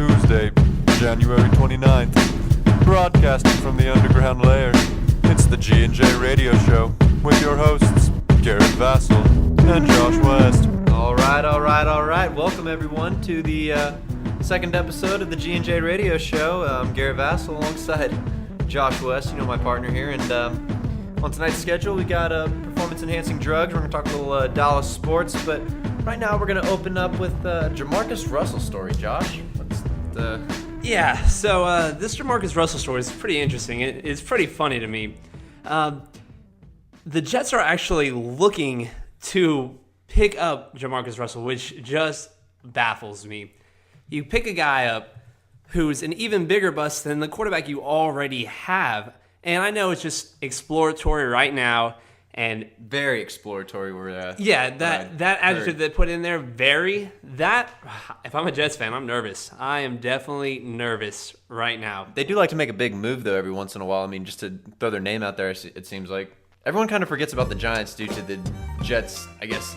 Tuesday, January 29th. Broadcasting from the underground lair, it's the G&J Radio Show with your hosts, Garrett, Vascil, and Josh West. All right. Welcome, everyone, to the second episode of the G&J Radio Show. I'm Garrett Vascil alongside Josh West, my partner here. And on tonight's schedule, we got performance-enhancing drugs. We're going to talk a little Dallas sports. But right now, we're going to open up with Jamarcus Russell story. Josh, what's the... Yeah, so this Jamarcus Russell story is pretty interesting. It's pretty funny to me. The Jets are actually looking to pick up Jamarcus Russell, which just baffles me. You pick a guy up who's an even bigger bust than the quarterback you already have. And I know it's just exploratory right now. And very exploratory. That adjective they put in there, if I'm a Jets fan, I'm nervous. I am definitely nervous right now. They do like to make a big move, though, every once in a while. I mean, just to throw their name out there, it seems like. Everyone kind of forgets about the Giants due to the Jets, I guess,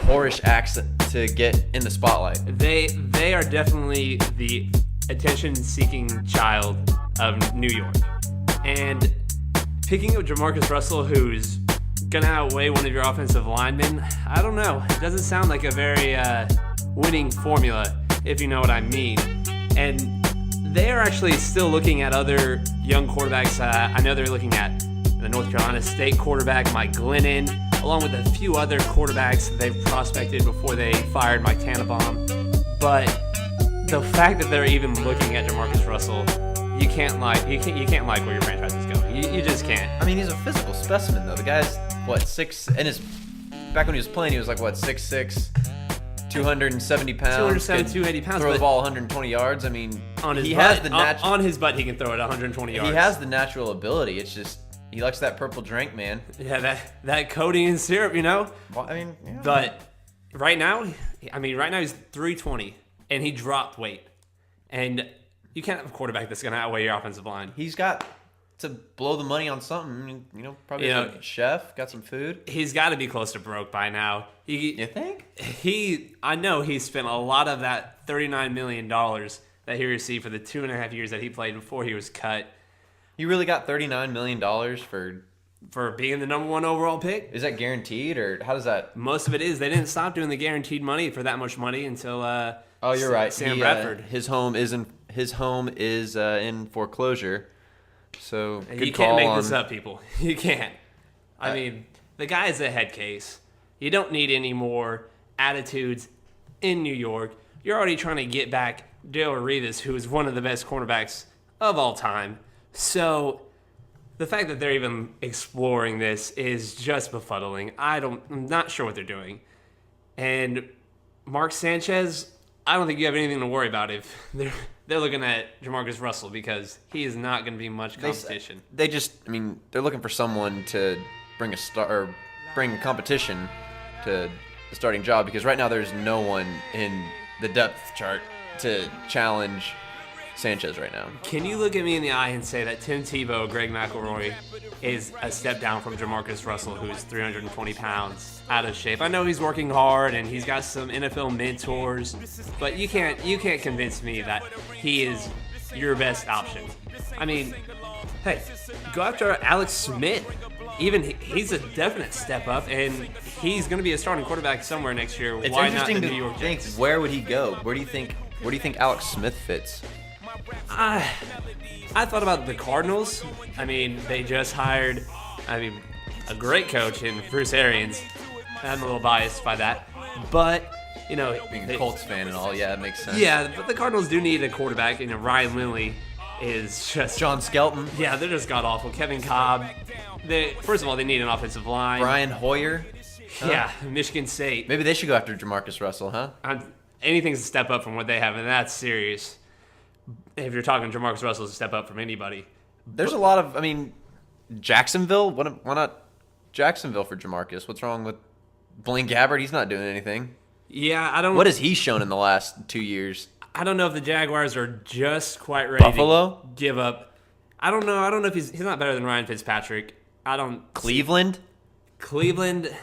whorish acts to get in the spotlight. They are definitely the attention-seeking child of New York. And picking up Jamarcus Russell, who's going to outweigh one of your offensive linemen, I don't know. It doesn't sound like a very winning formula, if you know what I mean. And they are actually still looking at other young quarterbacks. I know they're looking at the North Carolina State quarterback, Mike Glennon, along with a few other quarterbacks they've prospected before they fired Mike Tannenbaum. But the fact that they're even looking at Jamarcus Russell, you can't like where your franchise is going. You just can't. I mean, he's a physical specimen, though. The guy's, back when he was playing, he was 6'6", 270 pounds. 280 pounds. Throw the ball 120 yards. I mean, on his butt, he can throw it 120 yards. He has the natural ability. It's just, he likes that purple drink, man. Yeah, that codeine syrup, Well, I mean, yeah. But right now he's 320, and he dropped weight. And you can't have a quarterback that's going to outweigh your offensive line. He's got to blow the money on something. Probably a chef, got some food. He's got to be close to broke by now. You think? I know he spent a lot of that $39 million that he received for the 2.5 years that he played before he was cut. You really got $39 million for being the number one overall pick? Is that guaranteed, or how does that? Most of it is. They didn't stop doing the guaranteed money for that much money until oh, you're right. Sam Bradford. His home is in foreclosure. So good you call can't make on... this up, people. You can't. I mean, the guy is a head case. You don't need any more attitudes in New York. You're already trying to get back Dale Revis, who is one of the best cornerbacks of all time. So the fact that they're even exploring this is just befuddling. I'm not sure what they're doing. And Mark Sanchez, I don't think you have anything to worry about if they're looking at Jamarcus Russell, because he is not going to be much competition. They're looking for someone to bring bring competition to the starting job, because right now there's no one in the depth chart to challenge Sanchez right now. Can you look at me in the eye and say that Tim Tebow, Greg McElroy, is a step down from Jamarcus Russell, who's 320 pounds, out of shape? I know he's working hard and he's got some NFL mentors, but you can't convince me that he is your best option. I mean, hey, go after Alex Smith. Even he's a definite step up, and he's going to be a starting quarterback somewhere next year. It's Why interesting not the to New York think, Jets? where would he go? Where do you think Alex Smith fits? I thought about the Cardinals. I mean, they just hired, a great coach in Bruce Arians. I'm a little biased by that, but being a Colts fan and all, yeah, it makes sense. Yeah, but the Cardinals do need a quarterback. Ryan Lilly is just John Skelton. Yeah, they're just god awful. Kevin Cobb. First of all, they need an offensive line. Brian Hoyer. Yeah, Michigan State. Maybe they should go after Jamarcus Russell, huh? Anything's a step up from what they have, and that's serious. If you're talking Jamarcus Russell's a step up from anybody. There's a lot of, Jacksonville? Why not Jacksonville for Jamarcus? What's wrong with Blaine Gabbert? He's not doing anything. Yeah, I don't... What has he shown in the last 2 years? I don't know if the Jaguars are just quite ready to give up. I don't know. I don't know if he's not better than Ryan Fitzpatrick. Cleveland? Cleveland,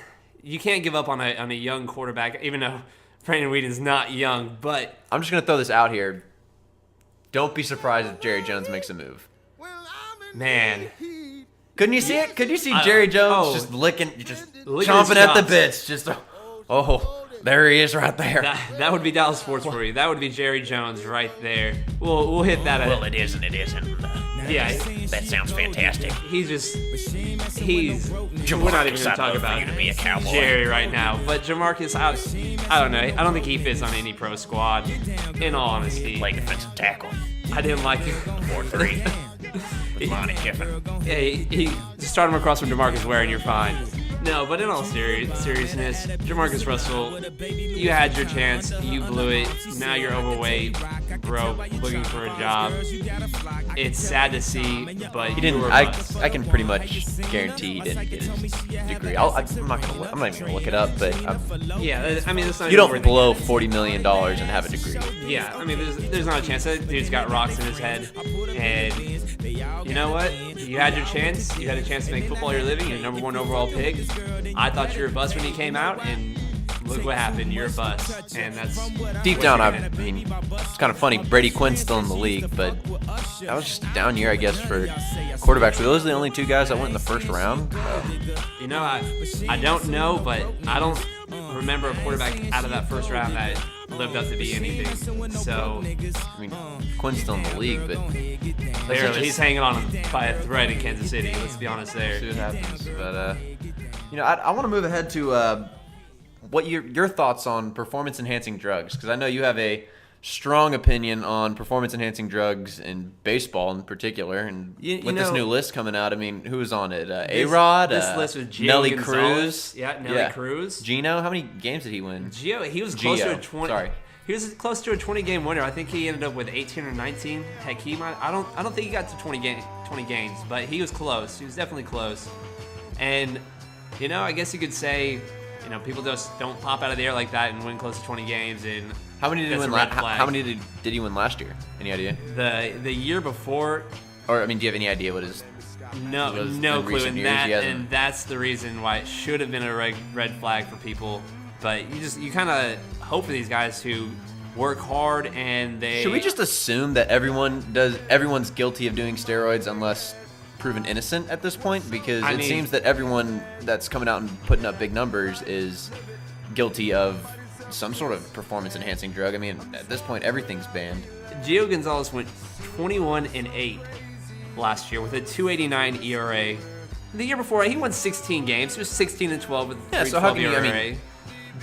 you can't give up on a young quarterback, even though Brandon Whedon's not young, but... I'm just going to throw this out here. don't be surprised if Jerry Jones makes a move. Man. Couldn't you see it? Could you see Jerry Jones just licking chomping at the bits? Just, there he is right there. That would be Dallas sports for you. That would be Jerry Jones right there. We'll hit that. Well, it isn't. Yeah, that sounds fantastic. We're not even going to talk about Jerry right now. But Jamarcus, I don't know. I don't think he fits on any pro squad, in all honesty. Play defensive tackle. I didn't like him. 4-3. Monty Kiffin. Yeah, he just start him across from DeMarcus Ware and you're fine. No, but in all seriousness, Jamarcus Russell, you had your chance, you blew it. Now you're overweight, broke, looking for a job. It's sad to see, but he didn't. I can pretty much guarantee he didn't get his degree. I'm not even gonna look it up, but yeah, I mean, that's not you don't blow $40 million and have a degree. Yeah, I mean, there's not a chance. That dude's got rocks in his head, and you know what? You had your chance. You had a chance to make football your living. You're number 1 overall pick. I thought you were a bust when you came out, and look what happened. You're a bust, and that's deep down. I mean, it's kind of funny. Brady Quinn's still in the league, but that was just a down year, I guess, for quarterbacks. Were those the only 2 guys that went in the first round? You know, I don't know, but I don't remember a quarterback out of that first round that lived up to be anything. So, I mean, Quinn's still in the league, but barely. He's hanging on by a thread in Kansas City. Let's be honest there. See what happens. But you know, I want to move ahead to what your thoughts on performance-enhancing drugs, because I know you have a strong opinion on performance-enhancing drugs in baseball in particular, and with this new list coming out, I mean, who was on it? A-Rod? This list was Gio Nelly Gonzalez. Cruz. Yeah, Nelly Cruz. Gino, how many games did he win? Gio, he was close to a 20. Sorry. He was close to a 20-game winner. I think he ended up with 18 or 19. Heck, he might. I don't think he got to 20 games, but he was close. He was definitely close. And you know, I guess you could say, you know, people just don't pop out of the air like that and win close to 20 games. And how many did he win? How many did he win last year? Any idea? The year before. Or I mean, do you have any idea what his? No clue. And that's the reason why it should have been a red flag for people. But you kind of hope for these guys who work hard and they. Should we just assume that everyone's guilty of doing steroids unless proven innocent at this point? Because it seems that everyone that's coming out and putting up big numbers is guilty of some sort of performance-enhancing drug. I mean, at this point, everything's banned. Gio Gonzalez went 21-8 last year with a 2.89 ERA. The year before, he won 16 games. He was 16-12 with a 3.12 ERA.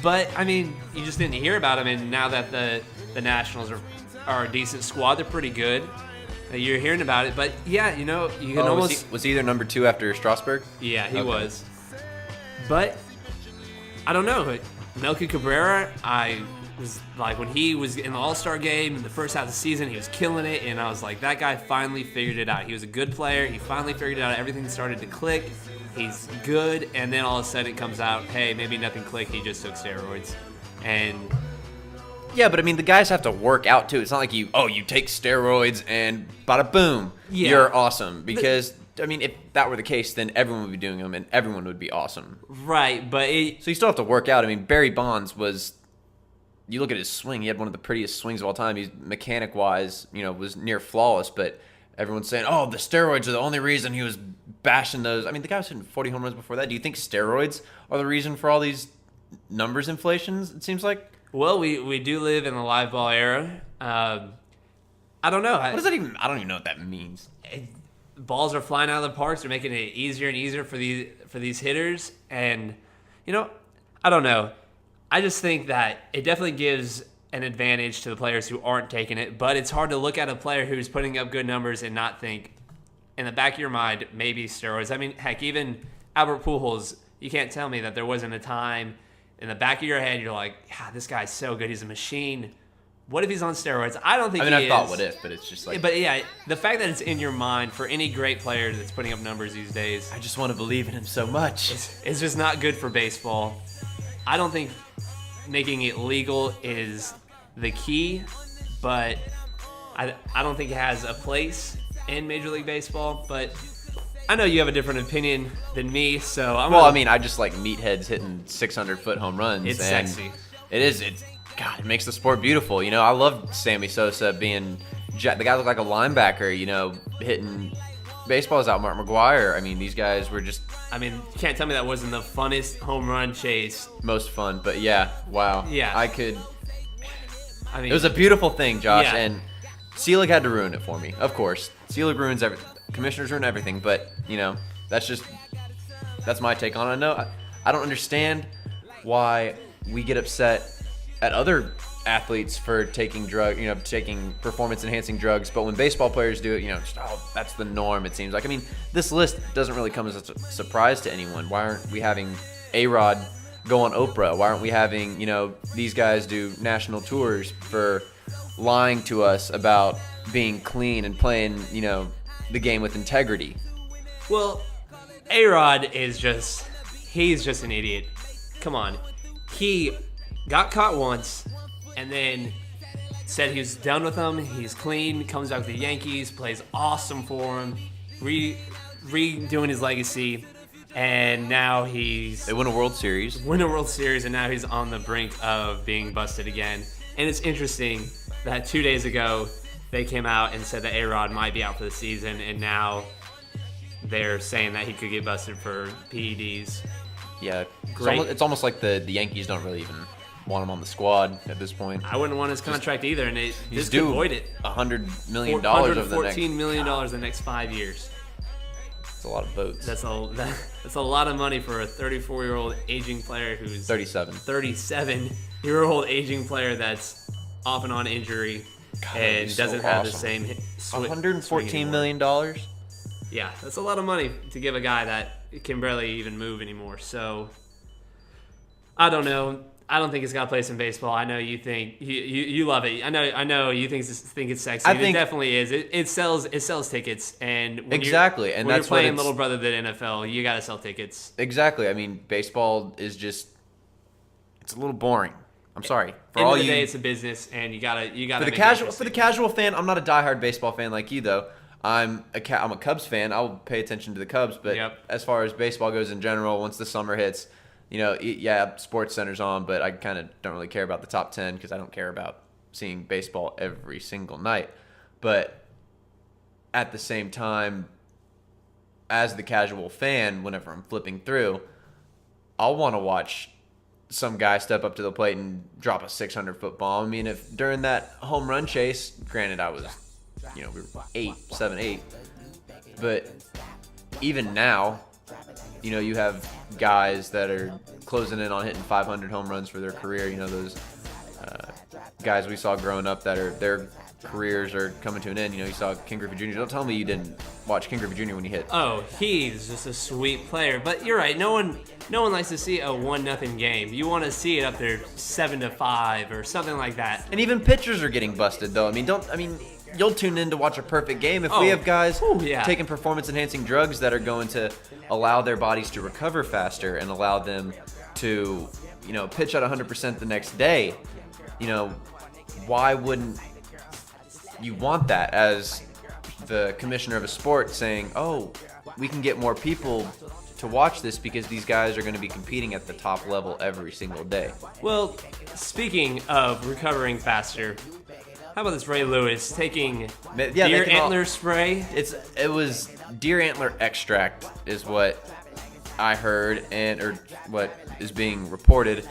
But I mean, you just didn't hear about him, and now that the Nationals are a decent squad, they're pretty good. You're hearing about it, but yeah, you know, you can almost. Was he either number 2 after Strasburg? Yeah, he was. But I don't know. Melky Cabrera, I was like, when he was in the All-Star game in the first half of the season, he was killing it, and I was like, that guy finally figured it out. He was a good player. He finally figured it out. Everything started to click. He's good, and then all of a sudden it comes out, hey, maybe nothing clicked. He just took steroids, and. Yeah, but I mean, the guys have to work out too. It's not like you take steroids and bada boom, you're awesome. Because I mean, if that were the case, then everyone would be doing them and everyone would be awesome. Right, but so you still have to work out. I mean, Barry Bonds you look at his swing, he had one of the prettiest swings of all time. He's mechanic wise, was near flawless, but everyone's saying, oh, the steroids are the only reason he was bashing those. I mean, the guy was hitting 40 home runs before that. Do you think steroids are the reason for all these numbers inflations, it seems like? Well, we do live in the live ball era. I don't know. What does that even? I don't even know what that means. Balls are flying out of the parks. They're making it easier and easier for these hitters, and I don't know. I just think that it definitely gives an advantage to the players who aren't taking it. But it's hard to look at a player who's putting up good numbers and not think, in the back of your mind, maybe steroids. I mean, heck, even Albert Pujols. You can't tell me that there wasn't a time. In the back of your head, you're like, yeah, this guy's so good. He's a machine. What if he's on steroids? I don't think he is. I thought what if, but it's just like... But yeah, the fact that it's in your mind for any great player that's putting up numbers these days... I just want to believe in him so much. It's just not good for baseball. I don't think making it legal is the key, but I don't think it has a place in Major League Baseball, but... I know you have a different opinion than me, so I mean, I just like meatheads hitting 600-foot home runs. It's sexy. It is. God, it makes the sport beautiful. I love Sammy Sosa being, the guy looked like a linebacker, hitting baseballs out. Mark McGuire. I mean, these guys were just. I mean, you can't tell me that wasn't the funnest home run chase. Most fun, but yeah, wow. Yeah. I mean, it was a beautiful thing, Josh, yeah. and Selig had to ruin it for me. Of course, Selig ruins everything. Commissioners ruin everything, but that's my take on it. I don't understand why we get upset at other athletes for taking taking performance-enhancing drugs, but when baseball players do it, that's the norm, it seems like. I mean, this list doesn't really come as a surprise to anyone. Why aren't we having A-Rod go on Oprah? Why aren't we having, these guys do national tours for lying to us about being clean and playing, the game with integrity? Well, A-Rod he's just an idiot. Come on. He got caught once and then said he was done with them. He's clean, comes back with the Yankees, plays awesome for him, redoing his legacy, and now They win a World Series. And now he's on the brink of being busted again. And it's interesting that 2 days ago they came out and said that A-Rod might be out for the season, and now they're saying that he could get busted for PEDs. Yeah, Great. It's almost like the Yankees don't really even want him on the squad at this point. I wouldn't want his contract either, and He's could due void it. $100 million over the next. $114 million in the next 5 years. That's a lot of votes. That's a lot of money for a 34-year-old aging player who's 37-year-old aging player that's off and on injury and doesn't have the same $114 million. Yeah, that's a lot of money to give a guy that can barely even move anymore. So I don't know. I don't think it's got a place in baseball. I know you think you love it. I know you think it's sexy. It definitely is. It sells tickets, and when exactly. When you're playing little brother the NFL, you got to sell tickets. Exactly. I mean, baseball is just it's a little boring. I'm sorry. End of the day, it's a business, and you gotta. For the casual fan, I'm not a diehard baseball fan like you though. I'm a Cubs fan. I'll pay attention to the Cubs, but as far as baseball goes in general, once the summer hits, Sports Center's on, but I kind of don't really care about the top 10 because I don't care about seeing baseball every single night. But at the same time, as the casual fan, whenever I'm flipping through, I'll want to watch some guy step up to the plate and drop a 600-foot bomb. I mean, if during that home run chase, granted I was, we were 7, 8, but even now, you have guys that are closing in on hitting 500 home runs for their career. Those guys we saw growing up that their careers are coming to an end. You saw King Griffey Jr. Don't tell me you didn't watch King Griffey Jr. when he hit. Oh, he's just a sweet player. But you're right. No one likes to see a 1-0 game. You want to see it up there 7-5 or something like that. And even pitchers are getting busted though. You'll tune in to watch a perfect game if we have guys taking performance-enhancing drugs that are going to allow their bodies to recover faster and allow them to, pitch at 100% the next day. Why wouldn't you want that as the commissioner of a sport saying, oh, we can get more people to watch this because these guys are going to be competing at the top level every single day? Well, speaking of recovering faster, how about this Ray Lewis taking deer antler spray? It was deer antler extract is what I heard or what is being reported.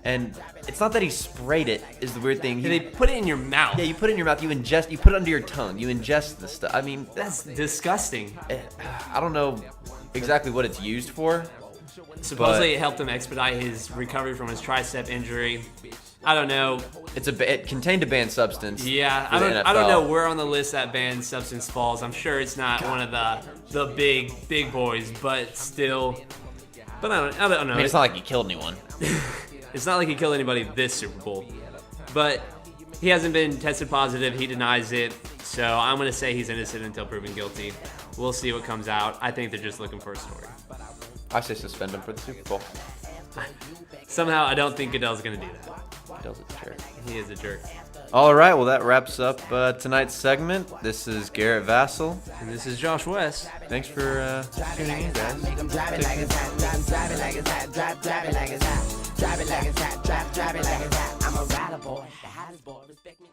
And it's not that he sprayed it is the weird thing. They put it in your mouth. Yeah, you put it in your mouth. You put it under your tongue. You ingest the stuff. That's disgusting. I don't know exactly what it's used for. Supposedly it helped him expedite his recovery from his tricep injury. I don't know. It contained a banned substance. Yeah, I don't know where on the list that banned substance falls. I'm sure it's not one of the big boys, but still. But I don't know. It's not like he killed anyone. It's not like he killed anybody this Super Bowl. But he hasn't been tested positive. He denies it. So I'm going to say he's innocent until proven guilty. We'll see what comes out. I think they're just looking for a story. I say suspend him for the Super Bowl. Somehow, I don't think Goodell's going to do that. Goodell's a jerk. He is a jerk. All right, well, that wraps up tonight's segment. This is Garrett Vascil. And this is Josh West. Thanks for tuning in, guys. Drive it like it's hot, drive it like it's hot, drive it like it's hot, drive it like it's hot, drive it like it's hot. I'm a rider boy, the hottest boy, respect me.